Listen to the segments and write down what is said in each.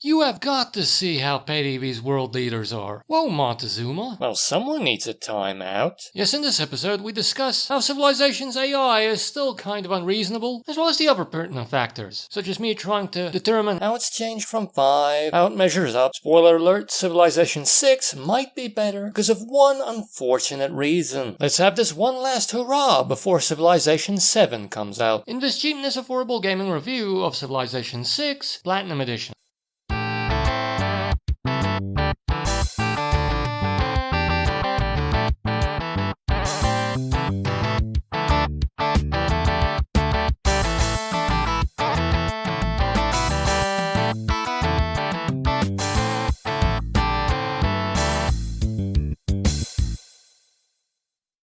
You have got to see how petty these world leaders are. Whoa, Montezuma. Well, someone needs a timeout. Yes, in this episode we discuss how Civilization's AI is still kind of unreasonable, as well as the other pertinent factors, such as me trying to determine how it's changed from 5, how it measures up. Spoiler alert, Civilization VI might be better because of one unfortunate reason. Let's have this one last hurrah before Civilization VII comes out. In this Cheapness Affordable Gaming review of Civilization VI Platinum Edition.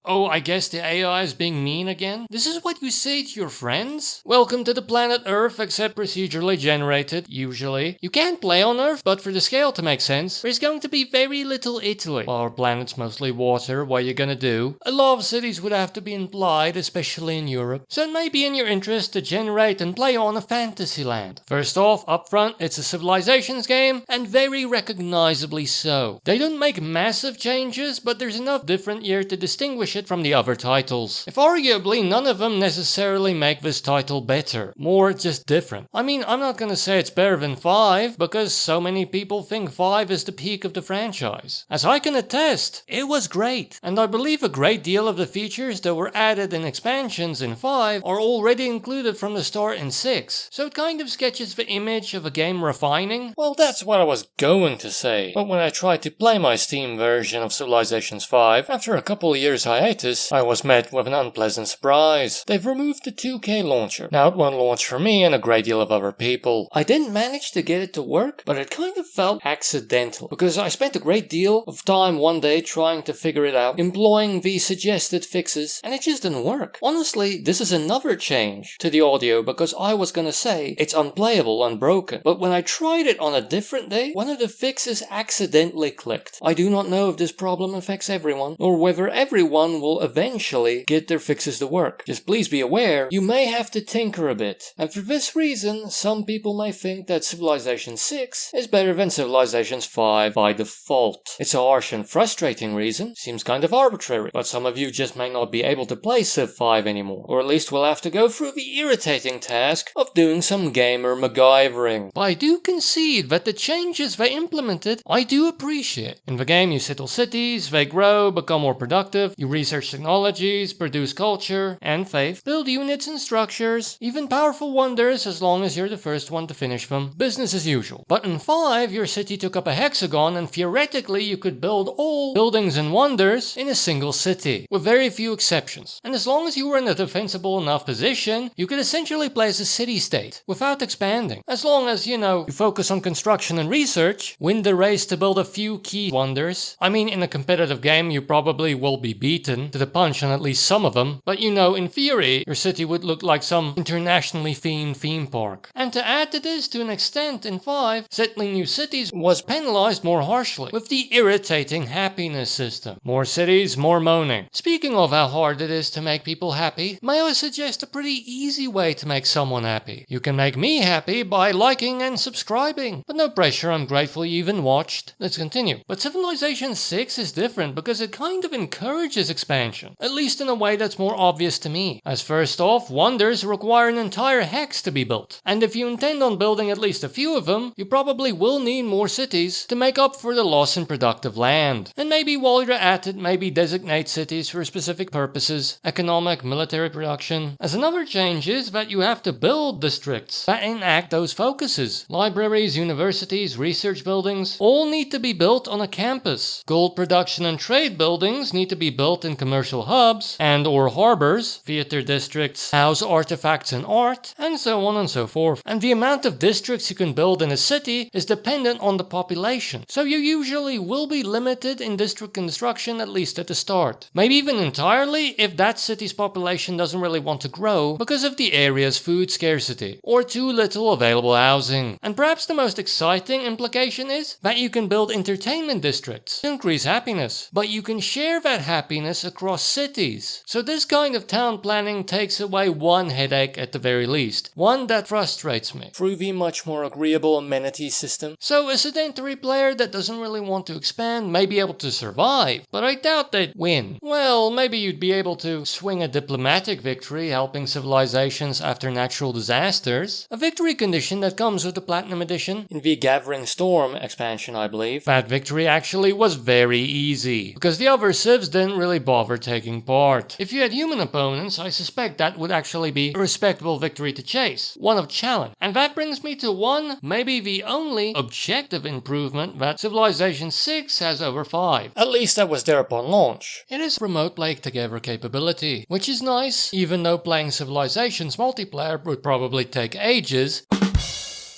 Oh, I guess the AI is being mean again? This is what you say to your friends? Welcome to the planet Earth, except procedurally generated, usually. You can play on Earth, but for the scale to make sense, there's going to be very little Italy. While our planet's mostly water, what are you gonna do? A lot of cities would have to be implied, especially in Europe. So it may be in your interest to generate and play on a fantasy land. First off, up front, it's a Civilizations game, and very recognizably so. They don't make massive changes, but there's enough different here to distinguish it from the other titles. If arguably none of them necessarily make this title better, more just different. I mean, I'm not gonna say it's better than 5, because so many people think 5 is the peak of the franchise. As I can attest, it was great, and I believe a great deal of the features that were added in expansions in 5 are already included from the start in 6, so it kind of sketches the image of a game refining. Well, that's what I was going to say, but when I tried to play my Steam version of Civilizations V, after a couple of years hiatus, I was met with an unpleasant surprise. They've removed the 2K launcher. Now it won't launch for me and a great deal of other people. I didn't manage to get it to work, but it kind of felt accidental, because I spent a great deal of time one day trying to figure it out, employing the suggested fixes, and it just didn't work. Honestly, this is another change to the audio, because I was gonna say it's unplayable, unbroken, but when I tried it on a different day, one of the fixes accidentally clicked. I do not know if this problem affects everyone, or whether everyone will eventually get their fixes to work. Just please be aware, you may have to tinker a bit. And for this reason, some people may think that Civilization VI is better than Civilizations V by default. It's a harsh and frustrating reason, seems kind of arbitrary, but some of you just may not be able to play Civ 5 anymore, or at least will have to go through the irritating task of doing some gamer MacGyvering. But I do concede that the changes they implemented, I do appreciate. In the game you settle cities, they grow, become more productive, you research technologies, produce culture and faith, build units and structures, even powerful wonders as long as you're the first one to finish them. Business as usual. But in 5, your city took up a hexagon and theoretically you could build all buildings and wonders in a single city, with very few exceptions. And as long as you were in a defensible enough position, you could essentially play as a city-state, without expanding. As long as, you focus on construction and research, win the race to build a few key wonders. I mean, in a competitive game you probably will be beaten to the punch on at least some of them, but in theory, your city would look like some internationally themed theme park. And to add to this to an extent in 5, settling new cities was penalized more harshly, with the irritating happiness system. More cities, more moaning. Speaking of how hard it is to make people happy, may I suggest a pretty easy way to make someone happy. You can make me happy by liking and subscribing. But no pressure, I'm grateful you even watched. Let's continue. But Civilization VI is different because it kind of encourages expansion, at least in a way that's more obvious to me. As first off, wonders require an entire hex to be built, and if you intend on building at least a few of them, you probably will need more cities to make up for the loss in productive land. And maybe while you're at it, maybe designate cities for specific purposes, economic, military production. As another change is that you have to build districts that enact those focuses. Libraries, universities, research buildings, all need to be built on a campus. Gold production and trade buildings need to be built in commercial hubs and or harbors. Theater districts house artifacts and art, and so on and so forth. And the amount of districts you can build in a city is dependent on the population. So you usually will be limited in district construction, at least at the start. Maybe even entirely if that city's population doesn't really want to grow because of the area's food scarcity or too little available housing. And perhaps the most exciting implication is that you can build entertainment districts to increase happiness, but you can share that happiness across across cities. So this kind of town planning takes away one headache at the very least, one that frustrates me. Through the much more agreeable amenity system. So a sedentary player that doesn't really want to expand may be able to survive, but I doubt they'd win. Well, maybe you'd be able to swing a diplomatic victory helping civilizations after natural disasters, a victory condition that comes with the Platinum Edition. In the Gathering Storm expansion, I believe. That victory actually was very easy, because the other civs didn't really bother taking part. If you had human opponents, I suspect that would actually be a respectable victory to chase, one of challenge. And that brings me to one, maybe the only, objective improvement that Civilizations VI has over 5. At least that was there upon launch. It is remote play together capability, which is nice, even though playing Civilizations multiplayer would probably take ages.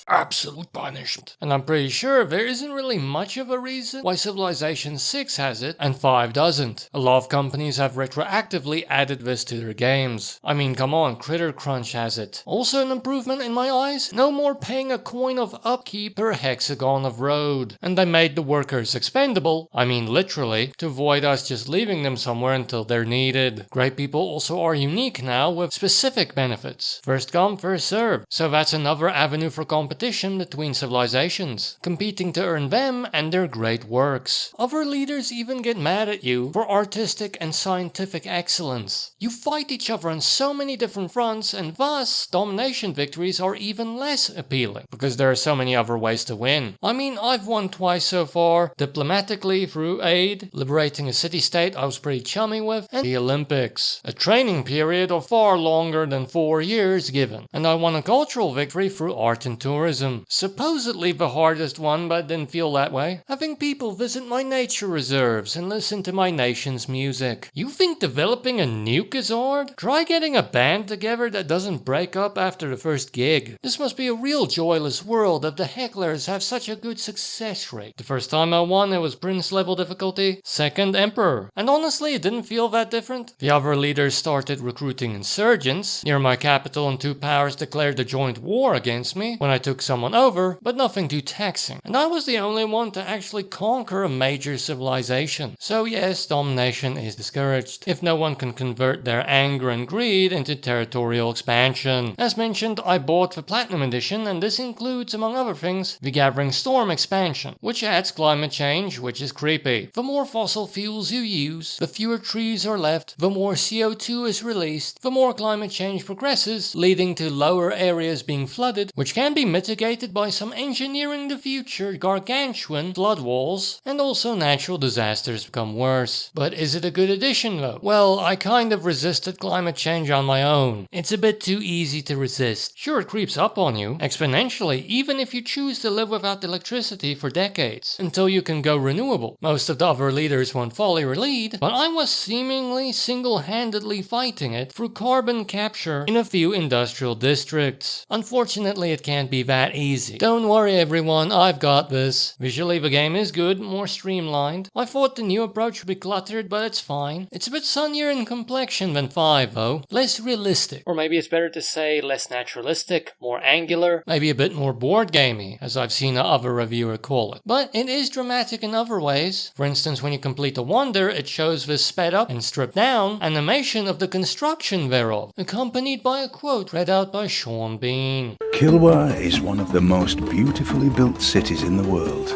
Absolute punishment. And I'm pretty sure there isn't really much of a reason why Civilization 6 has it and 5 doesn't. A lot of companies have retroactively added this to their games. I mean, come on, Critter Crunch has it. Also an improvement in my eyes, no more paying a coin of upkeep per hexagon of road. And they made the workers expendable, I mean literally, to avoid us just leaving them somewhere until they're needed. Great people also are unique now with specific benefits. First come, first serve. So that's another avenue for competition between civilizations, competing to earn them and their great works. Other leaders even get mad at you for artistic and scientific excellence. You fight each other on so many different fronts, and thus domination victories are even less appealing, because there are so many other ways to win. I mean, I've won twice so far, diplomatically through aid, liberating a city-state I was pretty chummy with, and the Olympics. A training period of far longer than 4 years given. And I won a cultural victory through art and tourism. Supposedly the hardest one, but didn't feel that way. Having people visit my nature reserves and listen to my nation's music. You think developing a nuke is hard? Try getting a band together that doesn't break up after the first gig. This must be a real joyless world if the hecklers have such a good success rate. The first time I won it was Prince level difficulty, second Emperor. And honestly it didn't feel that different. The other leaders started recruiting insurgents. Near my capital and 2 powers declared a joint war against me when I took someone over, but nothing too taxing. And I was the only one to actually conquer a major civilization. So yes, domination is discouraged, if no one can convert their anger and greed into territorial expansion. As mentioned, I bought the Platinum Edition, and this includes, among other things, the Gathering Storm expansion, which adds climate change, which is creepy. The more fossil fuels you use, the fewer trees are left, the more CO2 is released, the more climate change progresses, leading to lower areas being flooded, which can be mitigated by some engineering the future gargantuan flood walls, and also natural disasters become worse. But is it a good addition though? Well, I kind of resisted climate change on my own. It's a bit too easy to resist. Sure, it creeps up on you, exponentially, even if you choose to live without electricity for decades, until you can go renewable. Most of the other leaders won't follow your lead, but I was seemingly single-handedly fighting it through carbon capture in a few industrial districts. Unfortunately, it can't be that easy. Don't worry everyone, I've got this. Visually the game is good, more streamlined. I thought the new approach would be cluttered, but it's fine. It's a bit sunnier in complexion than 5 though, less realistic. Or maybe it's better to say less naturalistic, more angular. Maybe a bit more board gamey, as I've seen another reviewer call it. But it is dramatic in other ways. For instance, when you complete a wonder, it shows this sped up and stripped down animation of the construction thereof, accompanied by a quote read out by Sean Bean. Kilwa is one of the most beautifully built cities in the world.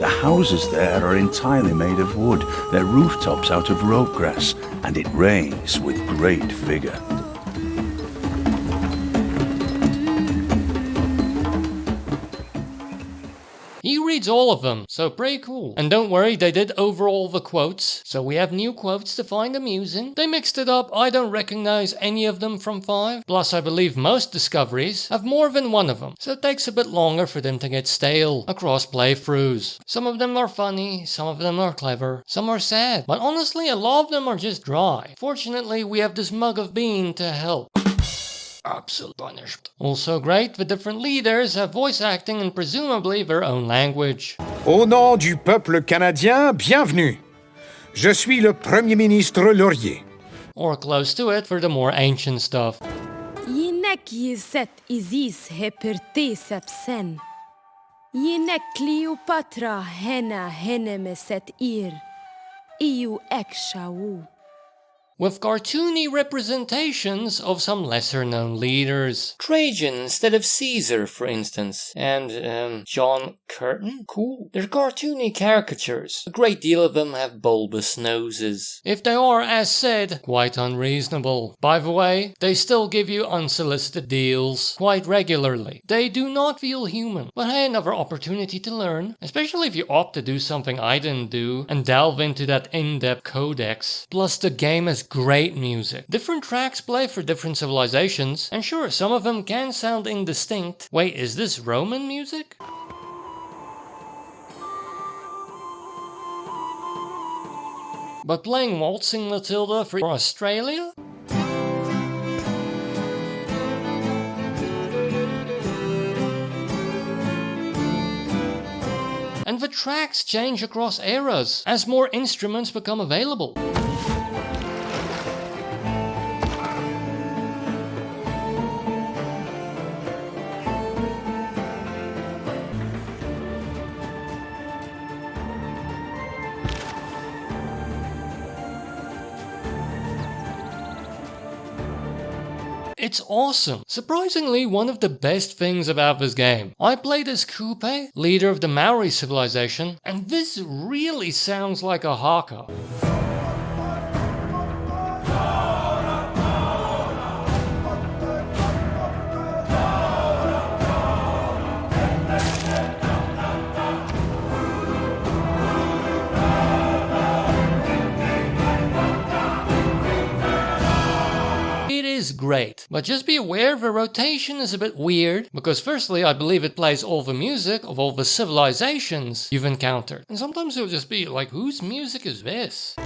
The houses there are entirely made of wood, their rooftops out of rope grass, and it rains with great vigour. He reads all of them, so pretty cool. And don't worry, they did overhaul the quotes, so we have new quotes to find amusing. They mixed it up, I don't recognize any of them from 5. Plus I believe most discoveries have more than one of them, so it takes a bit longer for them to get stale across playthroughs. Some of them are funny, some of them are clever, some are sad, but honestly a lot of them are just dry. Fortunately we have this mug of bean to help. Absolute punishment. Also great, the different leaders have voice acting in presumably their own language. Au nom du peuple canadien, bienvenue. Je suis le Premier ministre Laurier. Or close to it for the more ancient stuff. Jinek jizet izis hepertesep sen. Jinek Cleopatra hena henemeset ir. Iu ekshau. with cartoony representations of some lesser known leaders. Trajan instead of Caesar, for instance, and John Curtin? Cool. They're cartoony caricatures. A great deal of them have bulbous noses. If they are, as said, quite unreasonable. By the way, they still give you unsolicited deals quite regularly. They do not feel human, but hey, another opportunity to learn, especially if you opt to do something I didn't do and delve into that in-depth codex. Plus the game has great music. Different tracks play for different civilizations, and sure, some of them can sound indistinct. Wait, is this Roman music? But playing Waltzing Matilda for Australia? And the tracks change across eras as more instruments become available. It's awesome. Surprisingly, one of the best things about this game. I played as Kupe, leader of the Maori civilization, and this really sounds like a haka. Great, but just be aware the rotation is a bit weird, because firstly I believe it plays all the music of all the civilizations you've encountered, and sometimes it'll just be like, whose music is this?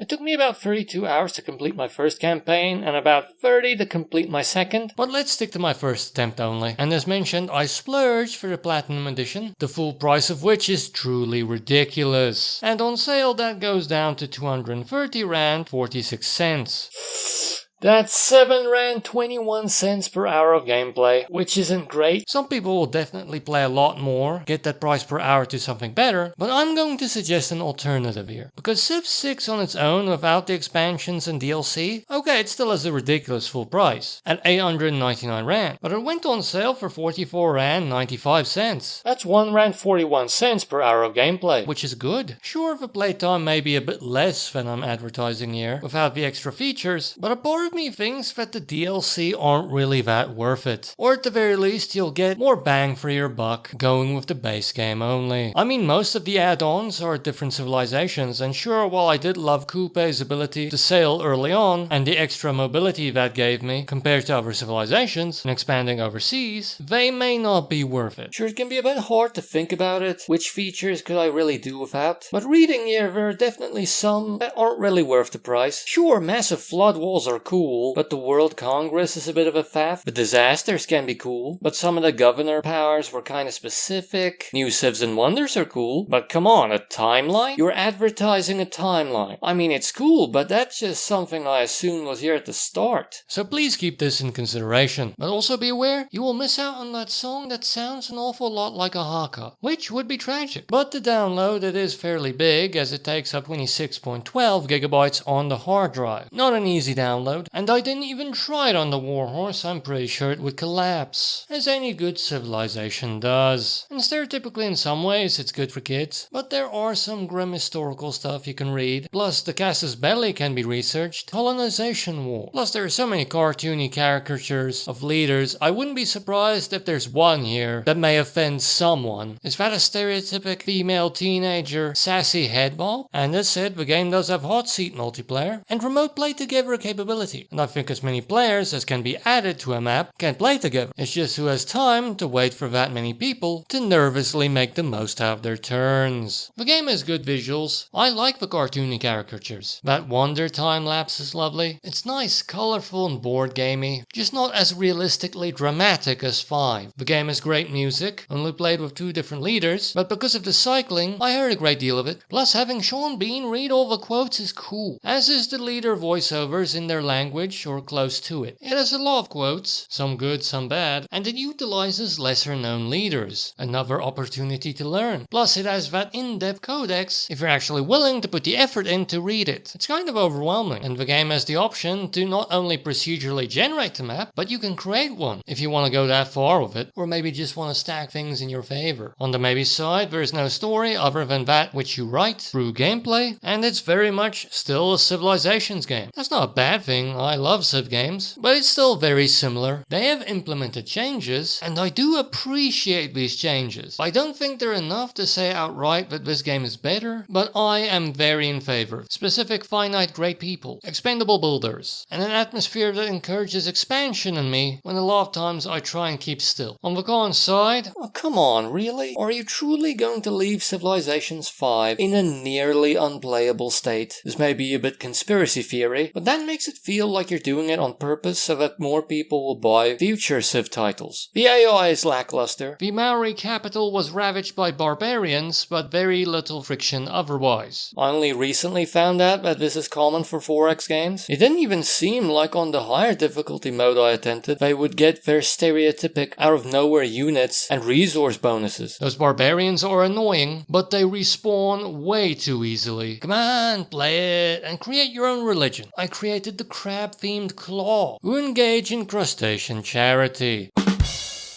It took me about 32 hours to complete my first campaign and about 30 to complete my second. But let's stick to my first attempt only. And as mentioned, I splurged for the Platinum Edition, the full price of which is truly ridiculous. And on sale that goes down to 230 Rand 46 cents. That's 7 Rand 21 cents per hour of gameplay, which isn't great. Some people will definitely play a lot more, get that price per hour to something better, but I'm going to suggest an alternative here. Because Civ 6 on its own, without the expansions and DLC, okay, it still has a ridiculous full price, at 899 Rand, but it went on sale for 44 Rand 95 cents. That's 1 Rand 41 cents per hour of gameplay. Which is good. Sure, the playtime may be a bit less than I'm advertising here, without the extra features, but a part of me thinks that the DLC aren't really that worth it. Or at the very least, you'll get more bang for your buck going with the base game only. I mean, most of the add-ons are different civilizations, and sure, while I did love Kupe's ability to sail early on, and the extra mobility that gave me compared to other civilizations and expanding overseas, they may not be worth it. Sure, it can be a bit hard to think about it. Which features could I really do without? But reading here, there are definitely some that aren't really worth the price. Sure, massive flood walls are cool, but the World Congress is a bit of a faff. The disasters can be cool, but some of the governor powers were kinda specific. New Civs and Wonders are cool, but come on, a timeline? You're advertising a timeline. I mean, it's cool, but that's just something I assumed was here at the start. So please keep this in consideration, but also be aware you will miss out on that song that sounds an awful lot like a haka, which would be tragic. But to download it is fairly big, as it takes up 26.12 gigabytes on the hard drive. Not an easy download, and I didn't even try it on the Warhorse. I'm pretty sure it would collapse, as any good civilization does. And stereotypically in some ways it's good for kids, but there are some grim historical stuff you can read, plus the Casus Belli can be researched, colonization war. Plus there are so many cartoony caricatures of leaders, I wouldn't be surprised if there's one here that may offend someone. Is that a stereotypic female teenager sassy headball? And as said, the game does have Hotseat Multiplayer and remote play together capability, and I think as many players as can be added to a map can play together. It's just who has time to wait for that many people to nervously make the most out of their turns. The game has good visuals. I like the cartoony caricatures. That Wonder time lapse is lovely. It's nice, colorful and board gamey, just not as realistically dramatic as 5. The game has great music, only played with 2 different leaders, but because of the cycling, I heard a great deal of it. Plus having Sean Bean read all the quotes is cool, as is the leader voiceovers in their language language or close to it. It has a lot of quotes, some good, some bad, and it utilizes lesser known leaders, another opportunity to learn. Plus it has that in-depth codex if you're actually willing to put the effort in to read it. It's kind of overwhelming, and the game has the option to not only procedurally generate the map, but you can create one if you want to go that far with it, or maybe just want to stack things in your favor. On the maybe side, there is no story other than that which you write through gameplay, and it's very much still a Civilizations game. That's not a bad thing, I love Civ games, but it's still very similar. They have implemented changes, and I do appreciate these changes. I don't think they're enough to say outright that this game is better, but I am very in favor. Specific finite great people, expendable builders, and an atmosphere that encourages expansion in me when a lot of times I try and keep still. On the con side, Oh, come on, really? Are you truly going to leave Civilizations V in a nearly unplayable state? This may be a bit conspiracy theory, but that makes it feel like you're doing it on purpose so that more people will buy future Civ titles. The AI is lackluster. the Maori capital was ravaged by barbarians, but very little friction otherwise. I only recently found out that this is common for 4X games. It didn't even seem like on the higher difficulty mode I attempted, they would get their stereotypic out-of-nowhere units and resource bonuses. Those barbarians are annoying, but they respawn way too easily. Come on, play it, and create your own religion. I created the crab-themed claw, who engage in crustacean charity.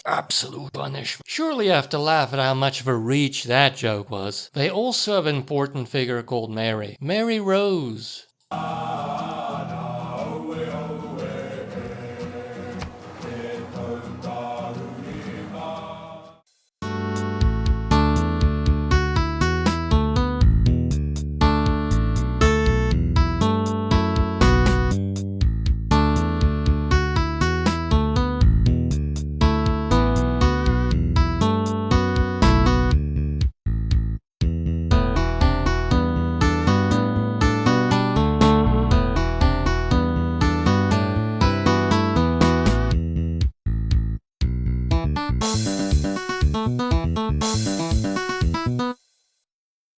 Absolute punishment. Surely you have to laugh at how much of a reach that joke was. They also have an important figure called Mary. Mary Rose.